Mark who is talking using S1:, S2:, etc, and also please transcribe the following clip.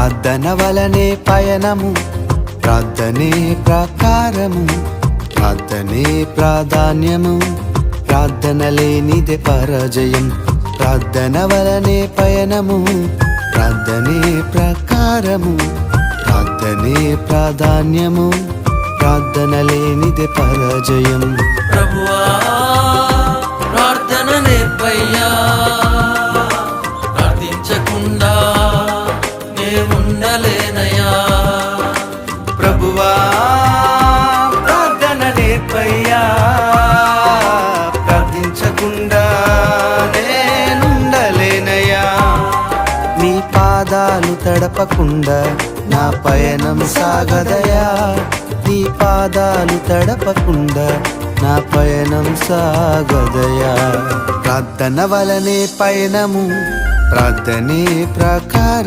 S1: ప్రార్థన వలనే పయనము, ప్రార్థనే ప్రాకారము, ప్రార్థనే ప్రాధాన్యము, ప్రార్థన లేనిదే పరాజయం. ప్రార్థన వలనే పయనము, ప్రార్థనే ప్రాకారము, ప్రార్థనే ప్రాధాన్యము, ప్రార్థన లేనిదే పరాజయం.
S2: ప్రభువా ప్రార్థన నేర్పయ్యా, ప్రార్థించకుండా నే ఉండలేనయ్యా.
S1: ప్రభువా ప్రార్థన నేర్పయ్యా, ప్రార్థించకుండా నేనుండలేనయ్యా. నీ పాదాలు తడపకుండా నా పయనం సాగదయా, నీ పాదాలు తడపకుండా నా పయనం సాగదయా. ప్రార్థన వలనే పయనము, ప్రార్థనే ప్రాకారం.